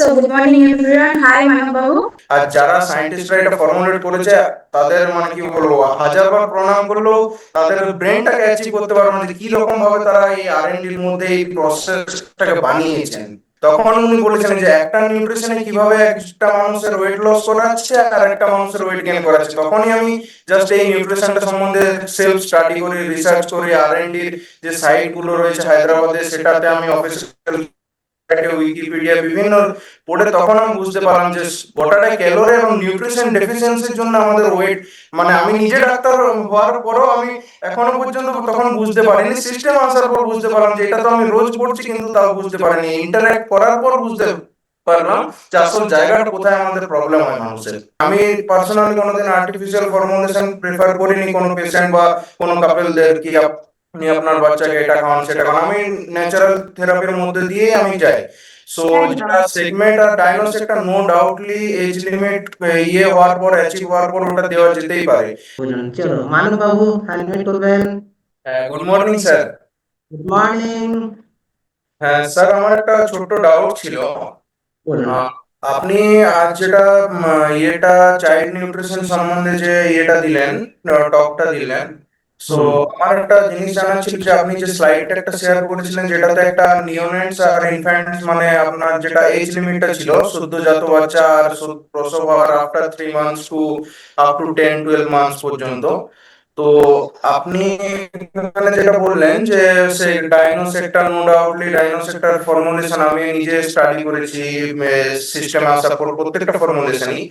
so good morning everyone. Hi মানব বাবু। আর যারা সায়েন্টিস্টরা এটা formulate করেছে তাদের মানে কি বলবো হাজারবার প্রণাম করলেও তাদের ব্রেনটাকে অ্যাচিভ করতে পারবে না যে কি রকম ভাবে তারা এই আর&ডির মধ্যে এই প্রসেসটাকে বানিয়েছেন। তখন উনি বলেছেন যে একটা নিউট্রিশনে কিভাবে একটা মানুষের ওয়েট লস করাচ্ছে আর একটা মানুষের ওয়েট গেইন করাচ্ছে। তখনই আমি জাস্ট এই নিউট্রিশনটা সম্বন্ধে সেলফ স্টাডি করি, রিসার্চ করি, আর&ডির যে সাইট গুলো রয়েছে হায়দ্রাবাদে সেটাতে আমি অফিসিয়াল উইকিপিডিয়া বিভিন্ন পড়ে তখন আমি বুঝতে পারলাম যে গোটাটাই ক্যালোরি এবং নিউট্রিশন ডেফিসিয়েন্সির জন্য আমাদের ওয়েট, মানে আমি নিজে ডাক্তার হওয়ার পরেও আমি এখনো পর্যন্ত তখন বুঝতে পারিনি, সিস্টেম আসার পর বুঝতে পারলাম যে এটা তো আমি রোজ পড়ছি কিন্তু তাও বুঝতে পারিনি, ইন্টারঅ্যাক্ট করার পর বুঝতে পারলাম যে আসল জায়গাটা কোথায় আমাদের প্রবলেম হয় মানুষের। আমি পার্সোনালি কোনোদিন আর্টিফিশিয়াল ফর্মুলেশন প্রেফার করিনি কোনো পেশেন্ট বা কোনো কাপলদের কি আপনি আপনার বাচ্চাকে এটা খাওয়ান সেটা খাওয়ান, আমি ন্যাচারাল থেরাপির মধ্যে দিয়ে আমি যাই। সো যেটা সেগমেন্ট আর ডায়নোসেকটা নো ডাউটলি এজ লিমিট ইয়ে হওয়ার পর অ্যাচিভ হওয়ার পর ওটা দেওয়া যেতেই পারে। চলো মানব বাবু আনমিউট করবেন। Good morning sir. Good morning. হ্যাঁ স্যার, আমার একটা ছোট্ট ডাউট ছিল। বলুন। আপনি আজ যেটা ইয়েটা চাইল্ড নিউট্রিশন সম্বন্ধে যে ইয়েটা দিলেন, টকটা দিলেন, সো আমার একটা জিনিস জানার ছিল যে আপনি যে স্লাইডটা একটা শেয়ার করেছিলেন যেটাতে একটা নিওনেটস আর ইনফ্যান্টস মানে আপনার যেটা এজ লিমিটটা ছিল সদ্যজাত বাচ্চা আর প্রসব হওয়ার after 3 months to up to 10-12 months পর্যন্ত, তো আপনি এখানে যেটা বললেন যে সেই ডাইনোসেক্টর, নো ডাউটলি ডাইনোসেক্টর ফর্মুলেশন আমি নিজে স্টাডি করেছি সিস্টেমে আসার পর প্রত্যেকটা ফর্মুলেশনই,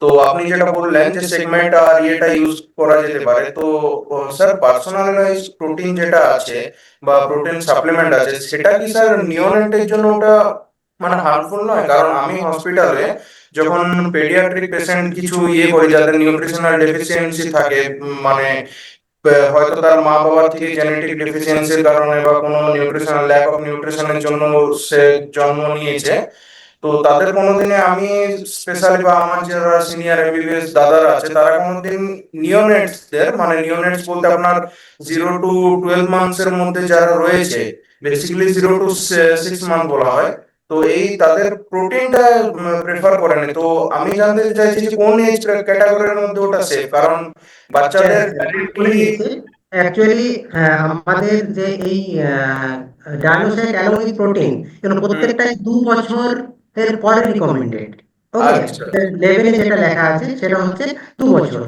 তো আপনি যেটা বললেন যে সেগমেন্ট আর ইয়েটা ইউজ করা যেতে পারে, তো স্যার পার্সোনালাইজ প্রোটিন যেটা আছে বা প্রোটিন সাপ্লিমেন্ট আছে সেটা কি স্যার নিওনেটের জন্য ওটা মানে হার্মফুল নয়? কারণ আমি হসপিটালে যখন পেডিয়াট্রিক পেশেন্ট কিছু ইয়ে করি যাদের নিউট্রিশনাল ডেফিসিয়েন্সি থাকে, মানে হয়তো তার মা বাবার থেকে জেনেটিক ডেফিসিয়েন্সির কারণে বা কোনো নিউট্রিশনাল ল্যাক অফ নিউট্রিশনের জন্য সে জন্ম নিয়েছে, তো তাদের কোনোদিনে আমি স্পেশালি বা আমার যারা সিনিয়র এমবিবিএস দাদারা আছে তারা কোনোদিন নিওনেটসদের, মানে নিওনেটস বলতে আপনার 0 to 12 মান্থস এর মধ্যে যারা রয়েছে, বেসিক্যালি 0 to 6 মান্থ বলা হয়, তো এই তাদের প্রোটিনটা প্রেফার করেনি। তো আমি জানতে চাইছি যে কোন এজ ক্যাটাগরির মধ্যে ওটা সেফ, কারণ বাচ্চাদের অ্যাকচুয়ালি আমাদের যে এই ডায়ানোসাইট অ্যালোমিক প্রোটিন এগুলো প্রত্যেকটাই 2 বছর এর পরে রিকমেন্ডেড। ওকে, লেভেলে যেটা লেখা আছে সেটা হচ্ছে 2 বছর।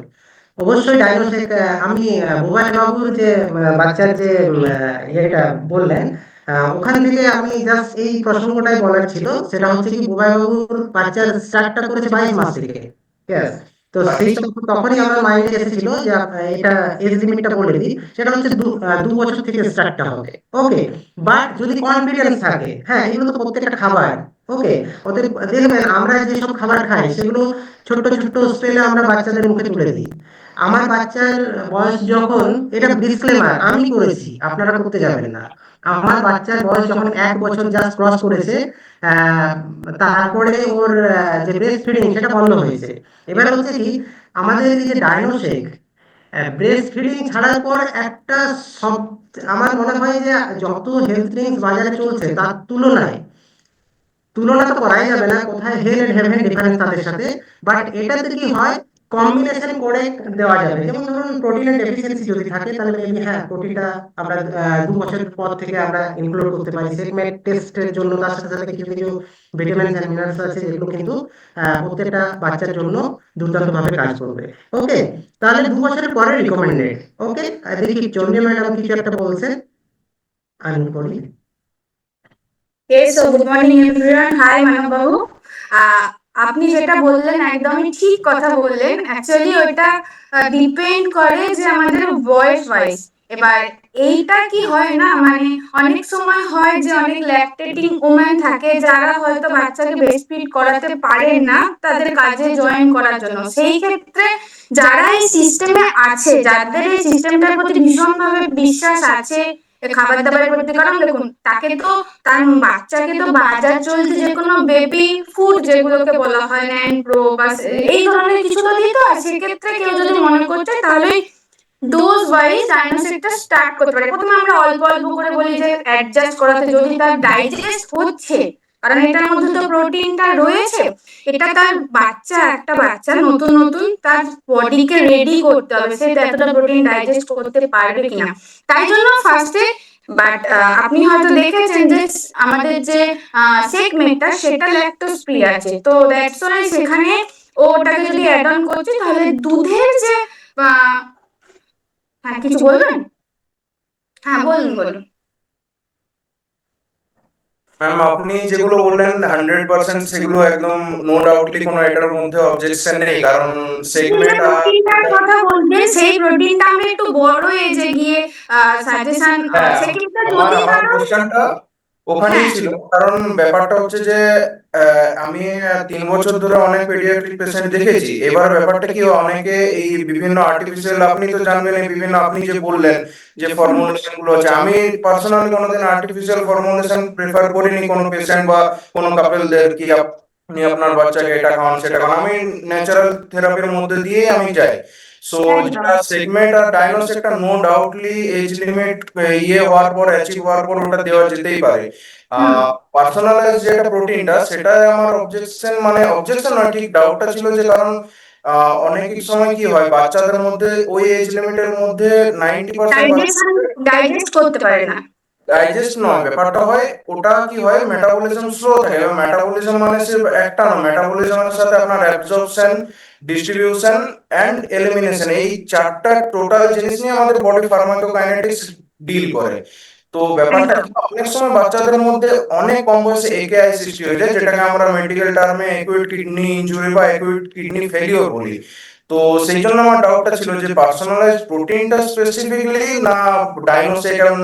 অবশ্যই ডায়ানোসাইট আমি বুবাই বাবুর যে বাচ্চার যে ইয়েটা বললেন, ওখান থেকে আমি জাস্ট এই প্রসঙ্গটাই বলার ছিল, সেটা হচ্ছে কি বুবাই বাবুর বাচ্চার স্টার্টটা করেছে 22 মাস থেকে। Yes, তো সেই তখনই আমার মাইন্ডে এসেছিল যে এটা এজ লিমিটটা বলে দিই, সেটা হচ্ছে 2 বছর থেকে স্টার্টটা হবে। ওকে, বাট যদি কনফিডেন্স থাকে, হ্যাঁ এগুলো তো প্রত্যেকটা খাবার। ওকে, ওদের দেখবেন আমরা যেসব খাবার খাই সেগুলো ছোট্ট ছোট্ট স্পেলে আমরা বাচ্চাদের মুখে তুলে দিই। আমার বাচ্চার বয়স যখন, এটা ডিসক্লেমার আমি করেছি, আপনারা করতে যাবেন না। আমার বাচ্চার বয়স যখন 1 বছর জাস্ট ক্রস করেছে, আহ, তারপরে ওর যে ব্রেস্ট ফিডিং সেটা বন্ধ হয়েছে। এবার হচ্ছে কি, আমাদের এই যে ডায়নোসেক ব্রেস্ট ফিডিং ছাড়ার পর একটা সব, আমার মনে হয় যে যত হেলথ ড্রিঙ্কস বাজারে চলছে তার তুলনায়, তুলনা তো করাই যাবে না, কোথায় হেল এন্ড হেভেন ডিফারেন্স তাদের সাথে। বাট এটাতে কি হয়, কম্বিনেশন করে দেওয়া যাবে। যেমন ধরুন প্রোটিনের ডেফিসিয়েন্সি যদি থাকে তাহলে মেবি হ্যাঁ প্রোটিনটা আমরা 2 বছর পর থেকে আমরা ইনক্লুড করতে পারি সেগমেন্ট টেস্টের জন্য। তার সাথে সাথে কিছু কিছু ভিটামিনস এন্ড মিনারেলস আছে যেগুলো কিন্তু প্রত্যেকটা বাচ্চার জন্য দুর্দান্ত ভাবে কাজ করবে। ওকে, তাহলে 2 বছরের পরে রিকমেন্ডেড। ওকে, দেখি চন্দ্রিমা ম্যাডাম কিছু একটা বলছেন, আমি বলি। Yes, so good morning everyone. Hi মানব বাবু। আপনি যেটা বললেন একদমই ঠিক কথা বললেন। অ্যাকচুয়ালি ওটা ডিপেন্ড করে যে আমাদের বয়স ওয়াইজ। এবার এইটা কি হয় না, মানে অনেক সময় হয় যে অনেক ল্যাকটেটিং ওম্যান থাকে যারা হয়তো বাচ্চাকে ব্রেস্ট ফিড করাতে পারেন না তাদের কাজে জয়েন করার জন্য। সেই ক্ষেত্রে যারা এই সিস্টেমে আছে, যাদের এই সিস্টেমটার প্রতি ভীষণভাবে বিশ্বাস আছে খাবার দাবারের প্রতি, কারণ দেখুন তাকে তো, তার বাচ্চাকে তো বাজার চলতে যে কোনো বেবি ফুড যেগুলোকে বলা হয় ন্যানপ্রো বা এই ধরনের কিছু তো দিতে হয়। সেক্ষেত্রে কেউ যদি মনে করছে তাহলে ডোজ ওয়াইজ ডায়নোসেকটা স্টার্ট করতে পারে। প্রথমে আমরা অল্প অল্প করে বলি যে অ্যাডজাস্ট করাতে, যদি তার ডাইজেস্ট হচ্ছে কারণ এটার মধ্যে তো প্রোটিনটা রয়েছে। এটা তার একটা বাচ্চা নতুন নতুন তার বডিকে রেডি করতে হবে, সে এতটা প্রোটিন ডাইজেস্ট করতে পারবে কিনা। তাই জন্য ফার্স্টে, বাট আপনি হয়তো দেখেছেন যে আমাদের যে শেক মেটটা সেটা ল্যাকটোজ ফ্রি আছে, তো দ্যাটস ওয়াই সেখানে ওটাকে যদি অ্যাড অন করছি তাহলে দুধের যে আহ, হ্যাঁ কিছু বলবেন? হ্যাঁ বলুন বলুন। ম্যাম আপনি যেগুলো বললেন 100% সেগুলো একদম নো ডাউটলি কোনো এটার মধ্যে অবজেকশন নেই, কারণ আপনি যে সেগমেন্ট প্রোটিনটার কথা বলছেন সেই প্রোটিনটা আমরা একটু বড় এজে গিয়ে সাজেশন, হ্যাঁ, সেক্ষেত্রে আমার যদি আমার কারো, কোশ্চেনটা ওখানেই হ্যাঁ ছিল, কারণ ব্যাপারটা হচ্ছে যে আমি 3 বছর ধরে অনেক পেডিয়াট্রিক পেশেন্ট দেখেছি। এবার ব্যাপারটা কি হয়, অনেকে এই বিভিন্ন আর্টিফিশিয়াল, আপনি তো জানবেন এই বিভিন্ন, আপনি যে বললেন যে ফর্মুলেশন গুলো আছে, আমি পার্সোনালি কোনোদিন আর্টিফিশিয়াল ফর্মুলেশন প্রেফার করিনি কোনো পেশেন্ট বা কোনো কাপলদের, কি আপনি আপনার বাচ্চাকে এটা খাওয়ান সেটা খাওয়ান, আমি ন্যাচারাল থেরাপির মধ্যে দিয়ে আমি যাই। সো একদম। যেটা সেগমেন্ট আর ডায়নোস, একটা নো ডাউটলি এজ লিমিট ইয়ে হওয়ার পর, অ্যাচিভ হওয়ার পর ওটা দেওয়া যেতেই পারে। হুম। পার্সোনালাইজ যেটা প্রোটিনটা, সেটাই আমার অবজেকশন, মানে অবজেকশন নয়, ঠিক ডাউটটা ছিল যে কারণ অনেক সময় কি হয় বাচ্চাদের মধ্যে ওই এজ লিমিটের মধ্যে 90% ডাইজেশন, ডাইজেস্ট করতে পারে না। ডাইজেস্ট নয়, ব্যাপারটা হয় ওটা কি হয়, মেটাবলিজম স্লো থাকে। মেটাবলিজম মানে সে একটা না, মেটাবলিজমের সাথে আপনার অ্যাবজর্পশন, ডিস্ট্রিবিউশন এন্ড এলিমিনেশন, এই চারটা টোটাল জিনিস নিয়ে আমাদের বডি ফার্মাকোকাইনেটিক্স ডিল করে। তো ব্যাপারটা একদম। কি, অনেক সময় বাচ্চাদের মধ্যে অনেক কম বয়সে একেআই সৃষ্টি হয়ে যায়, যেটাকে আমরা মেডিকেল টার্মে অ্যাকুইট কিডনি ইনজুরি বা অ্যাকুইট কিডনি ফেলিওর বলি। তো সেই জন্য আমার ডাউটটা ছিল যে পার্সোনালাইজ প্রোটিনটা স্পেসিফিকলি না ডাইনোসেক এবং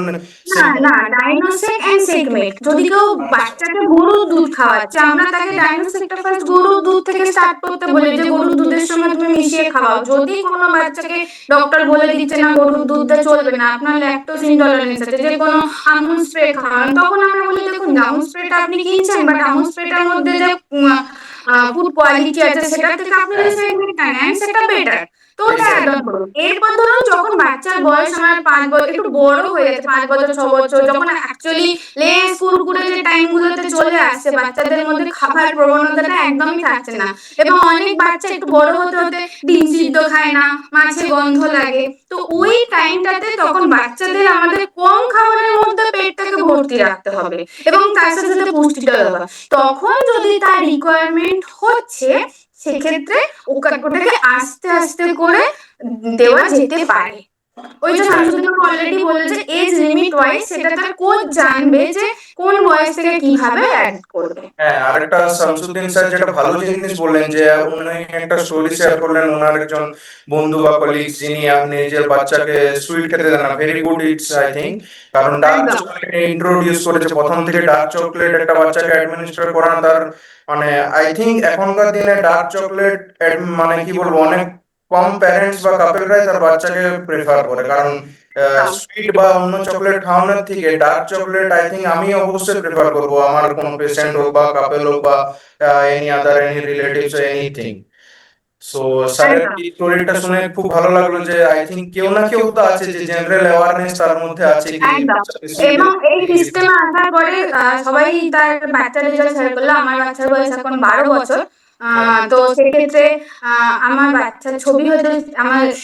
না না, ডাইনোসেক এন্ড সেগমেন্ট, যদি কেউ বাচ্চাকে গরুর দুধ খাওয়াচ্ছে আমরা তাকে ডাইনোসেকটা ফার্স্ট গরুর দুধ থেকে স্টার্ট করতে বলি, যে গরুর দুধের সঙ্গে তুমি মিশিয়ে খাওয়াও। যদি কোনো বাচ্চাকে ডক্টর বলে দিচ্ছে না গরুর দুধটা চলবে না, আপনার ল্যাকটোজ ইনটলারেন্স আছে, যে কোনো আমুল স্প্রে খাওয়ান, তখন আমরা বলি দেখুন আমুল স্প্রেটা আপনি কিনছেন, বাট আমুল স্প্রেটার মধ্যে যে ফুড কোয়ালিটি আছে সেটা থেকে আপনি যে সেগমেন্টটা নেন সেটা বেটার, তো ওটা অ্যাড অন করুন। এরপর ধরুন যখন বাচ্চার বয়স আমার 5 বছর একটু বড় হয়ে যাচ্ছে, 5 বছর 6 বছর, যখন অ্যাকচুয়ালি লেস কুরকুরে যে টাইম গুলোতে চলে আসছে, বাচ্চাদের মধ্যে খাবার প্রবণতাটা একদমই থাকছে না, এবং অনেক বাচ্চা একটু বড় হতে হতে ডিম সিদ্ধ খায় না, মাছে গন্ধ লাগে, তো ওই টাইমটাতে তখন বাচ্চাদের আমাদের কম খাবারের মধ্যে পেটটাকে ভর্তি রাখতে হবে এবং তার সাথে সাথে পুষ্টিটা দেওয়া। তখন যদি তার রিকোয়ারমেন্ট হচ্ছে সেক্ষেত্রে ওটাকে আস্তে আস্তে করে দেওয়া যেতে পারে। ওই যে শামসুদ্দিন অলরেডি বলে যে এজ লিমিট ওয়াইজ সেটা তার কোচ জানবে যে কোন বয়স থেকে কিভাবে অ্যাড করবে। হ্যাঁ, আরেকটা শামসুদ্দিন স্যার যেটা ভালো জিনিস বললেন, যে উনি একটা স্টোরি শেয়ার করলেন, ওনার একজন বন্ধু বা কলিগ যিনি নিজের বাচ্চাকে সুইট খেতে দেন না, very good it's I think, কারণ ডার্ক একদম। চকলেট ইন্ট্রোডিউস করেছে প্রথম থেকে, ডার্ক চকলেট একটা বাচ্চাকে অ্যাডমিনিস্টার করানো তার, মানে আই থিঙ্ক এখনকার দিনে ডার্ক চকলেট মানে কি বলবো, অনেক কম প্যারেন্টস বা কাপেলরাই তার বাচ্চাকে প্রেফার করে, কারণ সুইট বা অন্য চকলেট খাওয়ানোর থেকে ডার্ক চকলেট আই থিঙ্ক আমি অবশ্যই প্রেফার করবো, আমার কোনো পেশেন্ট হোক বা কাপেল হোক বা any other any relatives anything. So স্যারের একদম। এই স্টোরিটা শুনে খুব ভালো লাগলো, যে আই থিঙ্ক কেউ না কেউ তো আছে যে জেনারেল অ্যাওয়ারনেস তার মধ্যে আছে কি একদম। বাচ্চাকে সুইট এবং এই সিস্টেমে আসার পরে সবাই তার বাচ্চার রেজাল্ট শেয়ার করলো। আমার বাচ্চার বয়স এখন 12 বছর। তো সেক্ষেত্রে আমার বাচ্চার ছবি হয়তো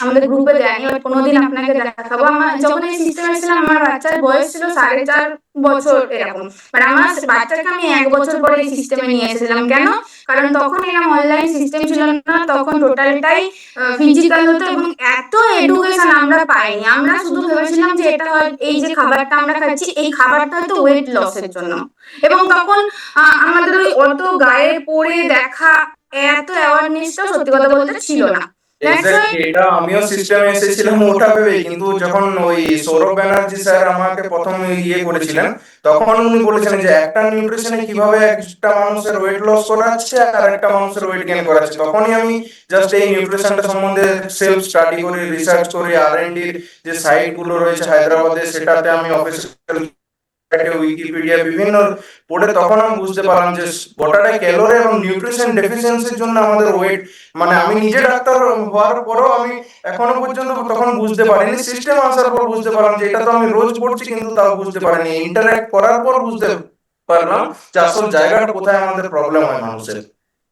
আমাদের গ্রুপে দেয়নি, বাট কোনোদিন আপনাকে দেখাবো। আমার যখন এই সিস্টেমে ছিলাম আমার বাচ্চার বয়স ছিল 4.5 বছর এরকম, বাট আমার বাচ্চাকে আমি 1 বছর পরে এই সিস্টেমে নিয়ে এসেছিলাম। কেন? কারণ তখন এরকম অনলাইন সিস্টেম ছিল না, তখন টোটালটাই ফিজিক্যাল হতো এবং এত এডুকেশন আমরা পাইনি। আমরা শুধু ভেবেছিলাম যে এটা হয়, এই যে খাবারটা আমরা খাচ্ছি এই খাবারটা হয়তো ওয়েট লসের জন্য, এবং তখন আমাদের ওই অত গায়ে পড়ে দেখা এত অ্যাওয়ারনেসটা সত্যি কথা বলতে ছিল না। That's why. এক্স্যাক্টলি, এটা আমিও সিস্টেমে এসেছিলাম ওটা ভেবেই, কিন্তু যখন ওই সৌরভ ব্যানার্জি স্যার আমাকে প্রথম ইয়ে করেছিলেন, তখন উনি বলেছিলেন যে একটা নিউট্রিশনে কিভাবে একটা মানুষের ওয়েট লস করাচ্ছে আর একটা মানুষের ওয়েট গেইন করাচ্ছে, তখনই আমি জাস্ট এই নিউট্রিশনটা সম্বন্ধে সেলফ স্টাডি করি, রিসার্চ করি, আর&ডির যে সাইট গুলো রয়েছে হায়দ্রাবাদে, সেটাতে আমি অফিসিয়াল উইকিপিডিয়া বিভিন্ন পড়ে তখন আমি বুঝতে পারলাম যে গোটাটা ক্যালোরি এবং নিউট্রিশন ডেফিসিয়েন্সির জন্য আমাদের ওয়েট, মানে আমি নিজে ডাক্তার হওয়ার পরও আমি এখনো পর্যন্ত তখন বুঝতে পারিনি, সিস্টেম আসার পর বুঝতে পারলাম যে এটা তো আমি রোজ পড়ছি কিন্তু তাও বুঝতে পারিনি, ইন্টারঅ্যাক্ট করার পর বুঝতে পারলাম যে আসল জায়গাটা কোথায় আমাদের প্রবলেম হয় মানুষের।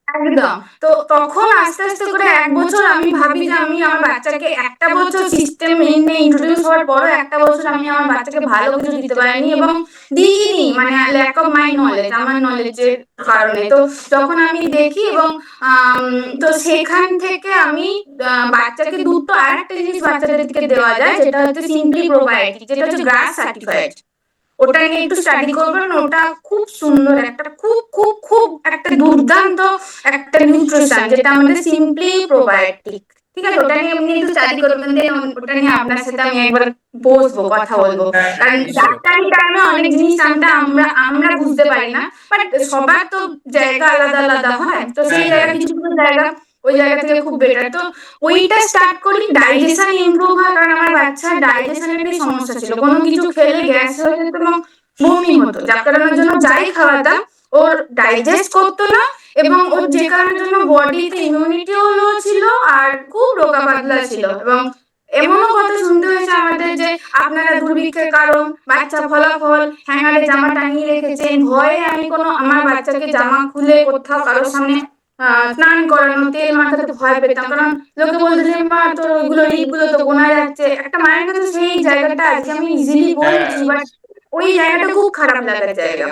একদম। তো তখন আস্তে আস্তে করে 1 বছর আমি ভাবি যে আমি আমার বাচ্চাকে, একটা বছর সিস্টেম মেনে ইন্ট্রোডিউস হওয়ার পরও একটা বছর আমি আমার বাচ্চাকে ভালো কিছু দিতে পারিনি এবং দিইনি, মানে ল্যাক অফ মাই নলেজ, আমার নলেজের কারণে। তো যখন আমি দেখি এবং তো সেখান থেকে আমি বাচ্চাকে দুটো আরেকটা জিনিস বাচ্চাদেরকে দেওয়া যায়, যেটা হচ্ছে সিম্পলি প্রোবায়োটিক, যেটা হচ্ছে গ্রাস সার্টিফাইড। ওটা নিয়ে একটু স্টাডি করবেন, ওটা খুব সুন্দর একটা, খুব খুব খুব একটা দুর্দান্ত একটা নিউট্রিশন, যেটা আমাদের সিম্পলি প্রোবায়োটিক। ঠিক আছে, ওটা নিয়ে আপনি একটু স্টাডি করবেন, দেন ওটা নিয়ে আপনার সাথে আমি একবার বসবো, কথা বলবো। হ্যাঁ, কারণ নিশ্চয়ই। ডাক্তারি টাইমে অনেক জিনিস আমরা আমরা আমরা বুঝতে পারি না, বাট সবার তো জায়গা আলাদা আলাদা হয়, তো সেই হ্যাঁ, জায়গা হ্যাঁ। কিছু কিছু জায়গা ওই জায়গা থেকে খুব বেটার। তো ওইটা স্টার্ট করি, ডাইজেশন ইমপ্রুভ হয়, কারণ আমার বাচ্চার ডাইজেশনেরই সমস্যা ছিল, কোনো কিছু খেলে গ্যাস হয়ে যেত এবং বমি হতো, যার কারণের জন্য যাই খাওয়াতাম ওর ডাইজেস্ট করতো না, এবং ওর যে কারণের জন্য বডিতে ইমিউনিটিও লো ছিল আর খুব রোগা পাতলা ছিল। এবং এমনও কথা শুনতে হয়েছে আমাদের যে আপনারা দুর্ভিক্ষের কারণ, বাচ্চা ফলাফল, হ্যাঙ্গারে জামা টাঙিয়ে রেখেছেন, ভয়ে আমি কোনো আমার বাচ্চাকে জামা খুলে কোথাও কারোর সামনে স্নান করানো, তেল মাখাতে ভয় পেতাম, কারণ লোকে বলতো যে মা তোর ওইগুলো রিপগুলো তো গোনা যাচ্ছে। একটা মায়ের কাছে সেই জায়গাটা আজকে আমি ইজিলি বলছি, বাট ওই জায়গাটা খুব খারাপ লাগার জায়গা।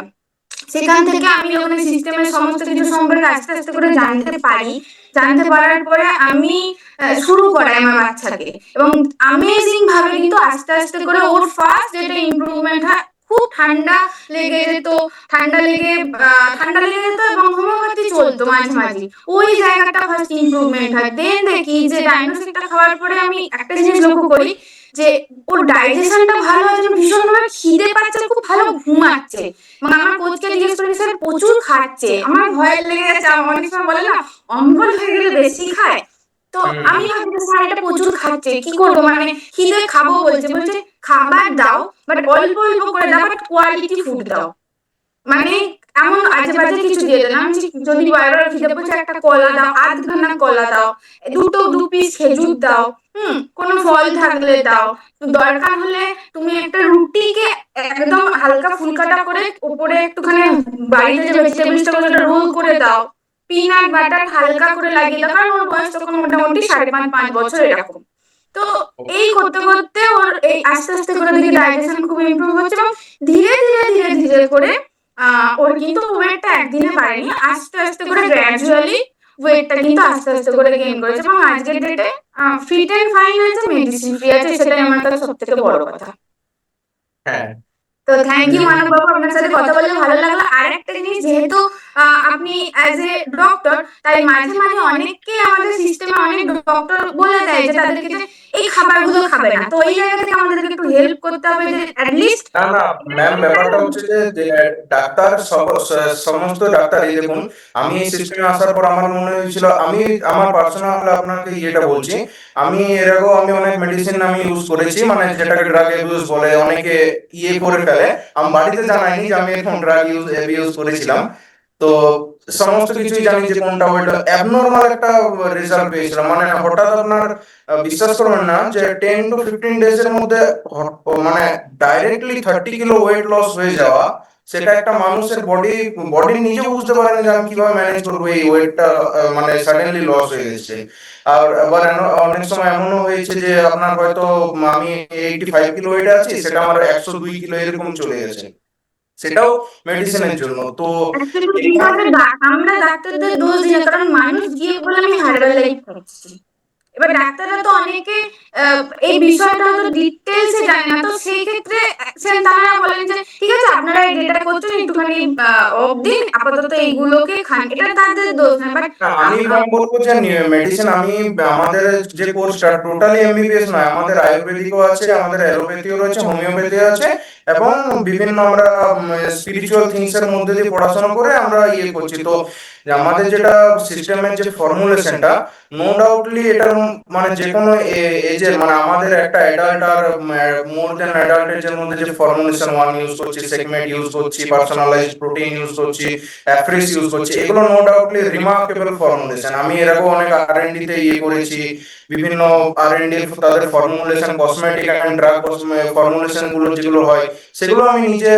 সেখান থেকে আমি যখন এই সিস্টেমের সমস্ত কিছু সম্পর্কে আস্তে আস্তে করে জানতে পারি, জানতে পারার পরে আমি শুরু করাই আমার বাচ্চাকে, এবং অ্যামেজিং ভাবে কিন্তু আস্তে আস্তে করে ওর ফার্স্ট যেটা ইমপ্রুভমেন্ট হয়, খুব ঠান্ডা লেগে যেত, ঠান্ডা লেগে যেত এবং হোমিওপ্যাথি চলতো মাঝে মাঝে, ওই জায়গাটা ফার্স্ট ইমপ্রুভমেন্ট হয়। দেন দেখি যে ডাইনোসিকটা খাওয়ার পরে আমি একটা জিনিস লক্ষ্য করি যে ওর ডাইজেশনটা ভালো হয়, যেন ভীষণভাবে খিদে পাচ্ছে, খুব ভালো ঘুমাচ্ছে। মানে আমার কোচকে জিজ্ঞেস করি স্যার প্রচুর খাচ্ছে, আমার ভয় লেগে যাচ্ছে, আমার অনেক সময় বলে না অম্বল হয়ে গেলে বেশি খায়। তো আমি ভাবি যে স্যার এটা প্রচুর খাচ্ছে, কি করবো, মানে খিদে খাবো বলছে, বলছে খাবার দাও বাট অল্প অল্প করে দাও, বাট কোয়ালিটি ফুড দাও। মানে এমন আজে বাজে কিছু দিয়ে দেন, আমি যদি বারবার খিদে বলছে একটা কলা দাও, আধখানা কলা দাও, দু পিস খেজুর দাও, কোনো ফল থাকলে দাও, দরকার হলে তুমি একটা রুটিকে একদম হালকা ফুলকাটা করে উপরে একটুখানি বাড়িতে যে ভেজিটেবলসটা ওটা রোল করে দাও, পিনাট বাটার হালকা করে লাগিয়ে দাও, কারণ ওর বয়স তখন মোটামুটি 5.5 বছর এরকম। তো এই করতে করতে ওর এই আস্তে আস্তে করে দেখি ডাইজেশন খুব ইমপ্রুভ হচ্ছে, এবং ধীরে ধীরে ধীরে ধীরে করে ওর কিন্তু ওয়েটটা একদিনে বাড়েনি, আস্তে আস্তে করে গ্র্যাজুয়ালি ওয়েটটা কিন্তু আস্তে আস্তে করে গেইন করেছে, এবং আজকের ডেটে ফিট এন্ড ফাইন আছে, মেডিসিন ফ্রি আছে, সেটাই আমার কাছে সব থেকে বড় কথা। হ্যাঁ। তো থ্যাংক ইউ মানব বাবু, আপনার সাথে কথা বলে ভালো লাগলো। আর একটা জিনিস, যেহেতু আপনি অ্যাজ এ ডক্টর, তাই মাঝে মাঝে অনেককে আমাদের সিস্টেমে অনেক ডক্টর বলে দেয় যে তাদেরকে যে এই খাবারগুলো খাবে না, তো ওই জায়গা থেকে আমাদেরকে একটু হেল্প করতে হবে যে অ্যাটলিস্ট। না না ম্যাম, ব্যাপারটা হচ্ছে যে ডাক্তার সমস্ত ডাক্তারই দেখুন, আমি এই সিস্টেমে আসার পর আমার মনে হয়েছিল, আমি আমার পার্সোনাল আপনাকে ইয়েটা বলছি, আমি এর আগেও আমি অনেক মেডিসিন আমি ইউজ করেছি, মানে যেটাকে ড্রাগ অ্যাবিউজ বলে, অনেকে ইয়ে করে ফেলে, আমি বাড়িতে জানাইনি যে আমি এখন ড্রাগ অ্যাবিউজ করেছিলাম। তো সমস্ত কিছুই জানি যে কোনটা ওইটা অ্যাবনর্মাল একটা রেজাল্ট পেয়েছিলাম, মানে হঠাৎ আপনার বিশ্বাস করবেন না যে 10 to 15 ডেজ এর মধ্যে মানে ডাইরেক্টলি 30 কিলো ওয়েট লস হয়ে যাওয়া, সেটা একটা মানুষের বডি নিজে বুঝতে পারে না যে আমি কিভাবে ম্যানেজ করবো এই ওয়েটটা, মানে সাডেনলি লস হয়ে গেছে। আর আবার অনেক সময় এমনও হয়েছে যে আপনার হয়তো আমি 85 কিলো ওয়েটে আছি, সেটা আমার 102 কিলো এরকম চলে গেছে, সেটাও মেডিসিনের জন্য। তো আমরা ডাক্তারদের দোষ দিই না, কারণ মানুষ গিয়ে বলে আমি হার্বাল লাইফ খাচ্ছি। এবার ডাক্তাররা তো অনেকে এই বিষয়টা হয়তো ডিটেলসে জানে না, তো সেই ক্ষেত্রে তারা বলেন যে ঠিক আছে আপনারা এই ডেটা করছেন একটুখানি দিন, আপাতত এইগুলোকে খান, এটা তাদের দোষ না। বাট না, আমি বলবো যে মেডিসিন, আমি আমাদের যে কোর্সটা টোটালি এমবিবিএস নয়, আমাদের আয়ুর্বেদিকও আছে, আমাদের অ্যালোপ্যাথিও রয়েছে, হোমিওপ্যাথি আছে, এবং বিভিন্ন আমরা স্পিরিচুয়াল থিংস এর মধ্যে দিয়ে পড়াশোনা করে আমরা ইয়ে করছি। তো আমাদের যেটা সিস্টেমের যে ফর্মুলেশনটা, নো ডাউটলি এটা মানে যে কোনো এজের, মানে আমাদের একটা অ্যাডাল্ট আর মোর দ্যান অ্যাডাল্ট এজের মধ্যে যে ফর্মুলেশন ওয়ান ইউজ করছি, সেগমেন্ট ইউজ করছি, পার্সোনালাইজড প্রোটিন ইউজ করছি, অ্যাফ্রেস ইউজ করছি, এগুলো নো ডাউটলি রিমার্কেবল ফর্মুলেশন। আমি এর আগেও অনেক R&D তে ইয়ে করেছি, বিভিন্ন R&D তাদের formulation, cosmetic and drug formulation গুলো যেগুলো হয়, সেগুলো আমি নিজে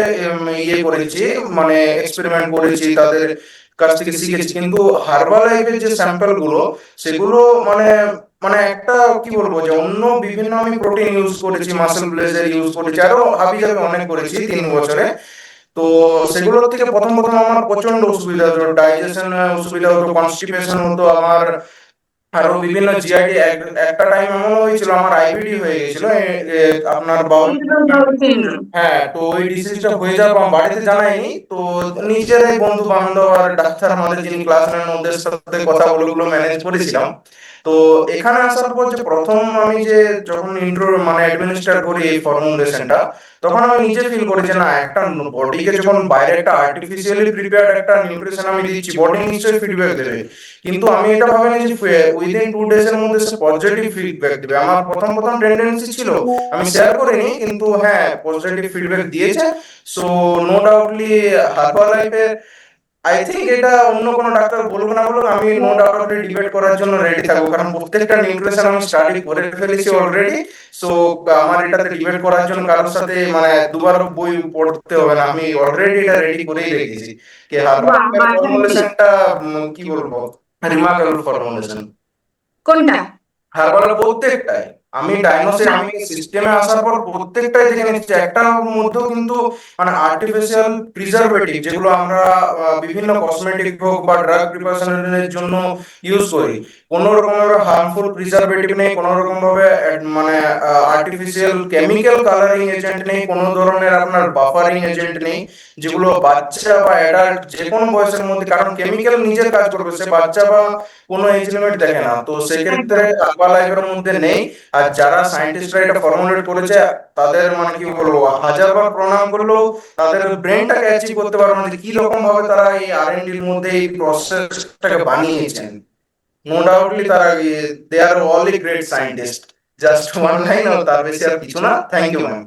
ইয়ে করেছি, মানে এক্সপেরিমেন্ট করেছি, তাদের কাছ থেকে শিখেছি। কিন্তু হার্বাল লাইফের যে স্যাম্পল গুলো, সেগুলো মানে মানে একটা কি বলবো, যে অন্য বিভিন্ন আমি প্রোটিন ইউজ করেছি, মাসেল ব্লেজের ইউজ করেছি, আরো হাবি জাবি অনেক করেছি 3 বছরে। তো সেগুলোর থেকে প্রথম প্রথম আমার প্রচন্ড অসুবিধা হতো, ডাইজেশন অসুবিধা হতো, কনস্টিপেশন হতো আমার, আরো বিভিন্ন জিআইডি। একটা টাইম এমন হয়েছিল আমার আইবিডি হয়ে গেছিল, আপনার বাউল। হ্যাঁ, তো ওই ডিসিজটা হয়ে যাওয়ার পর আমি বাড়িতে জানাইনি, তো নিজেরাই বন্ধু বান্ধব আর ডাক্তার আমাদের যিনি ক্লাস নেন ওদের সাথে কথা বলে ওগুলো ম্যানেজ করেছিলাম। তো এখানে আসার পর যে প্রথম আমি যে যখন ইন্ট্রো মানে অ্যাডমিনিস্টার করি এই ফর্মুলেশনটা, তখন আমি নিজে ফিল করি যে না, একটা বডিকে যখন বাইরে একটা আর্টিফিশিয়ালি প্রিপেয়ার্ড একটা নিউট্রিশন আমি দিচ্ছি, বডি নিশ্চয়ই ফিডব্যাক দেবে। কিন্তু আমি এটা ভাবিনি যে উইদিন 2 ডেজ এর মধ্যে সে পজিটিভ ফিডব্যাক দেবে। আমার প্রথম প্রথম টেন্ডেন্সি ছিল, আমি শেয়ার করিনি, কিন্তু হ্যাঁ পজিটিভ ফিডব্যাক দিয়েছে। সো নো ডাউটলি হার্বাল লাইফের, আই থিঙ্ক এটা অন্য কোনো ডাক্তার বলুক না বলুক, আমি নো ডাউটলি ডিবেট করার জন্য রেডি থাকবো, কারণ প্রত্যেকটা নিউট্রিশন আমি স্টাডি করে ফেলেছি অলরেডি। সো আমার এটাতে ডিবেট করার জন্য কারোর সাথে মানে দুবার বই পড়তে হবে না, আমি অলরেডি এটা রেডি করেই রেখেছি। কি হার্বাল ফর্মুলেশনটা কি বলবো, রিমার্কেবল ফর্মুলেশন। কোনটা? হার্বালের প্রত্যেকটাই, আমি ডাইনোসে আমি সিস্টেমে আসার পর প্রত্যেকটাই দেখে নিচ্ছি, একটার মধ্যেও কিন্তু মানে আর্টিফিশিয়াল প্রিজারভেটিভ যেগুলো আমরা বিভিন্ন কসমেটিক হোক বা ড্রাগ প্রিপারেশনের জন্য ইউজ করি, কোনো রকমের হার্মফুল প্রিজারভেটিভ নেই, কোনো রকম ভাবে মানে আর্টিফিশিয়াল কেমিক্যাল কালারিং এজেন্ট নেই, কোনো ধরনের আপনার বাফারিং এজেন্ট নেই, যেগুলো বাচ্চা বা অ্যাডাল্ট যে কোনো বয়সের মধ্যে, কারণ কেমিক্যাল নিজের কাজ করবে, সে বাচ্চা বা কোনো এজ লিমিট দেখে না, তো সেক্ষেত্রে হার্বাল লাইফের মধ্যে নেই। আর যারা সায়েন্টিস্টরা এটা ফর্মুলেট করেছে, তাদের মানে কি বলবো, হাজারবার প্রণাম করলেও তাদের ব্রেনটাকে অ্যাচিভ করতে পারবে না, যে কি রকম ভাবে তারা এই আর&ডির মধ্যে এই প্রসেসটাকে বানিয়েছেন। নো ডাউটলি তারা they are all great scientist. Just one line, তার বেশি আর কিছু না। Thank you ma'am.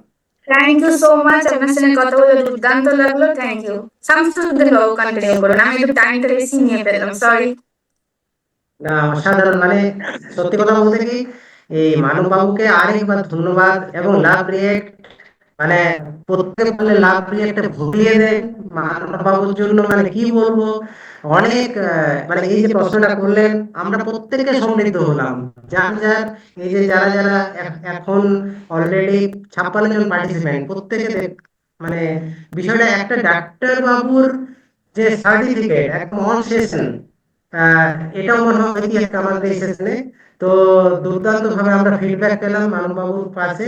Thank you so much, আপনার সঙ্গে কথা বলে দুর্দান্ত লাগলো। Thank you. Shamsuddin Babu continue করুন, আমি একটু টাইমটা বেশি নিয়ে ফেললাম, সরি। না, অসাধারণ, মানে সত্যি কথা বলতে কি, এই মানব বাবুকে আরেকবার ধন্যবাদ এবং লাভ রিয়েক্ট, মানে প্রত্যেকে বলে লাভ রিয়েক্টে ভুলিয়ে দেন মানব বাবুর জন্য, মানে কি বলবো, অনেক মানে এই যে প্রশ্নটা করলেন, আমরা প্রত্যেকে সমৃদ্ধ হলাম। যার যার এই যে যারা যারা এখন অলরেডি 56 জন পার্টিসিপেন্ট, প্রত্যেকে মানে বিষয়টা একটা ডাক্তার বাবুর যে সার্টিফিকেট একদম অন সেশন, এটাও মনে হয় ঐতিহাসিক আমাদের এই সেশনে। তো দুর্দান্ত ভাবে আমরা ফিডব্যাক পেলাম মানব বাবুর কাছে।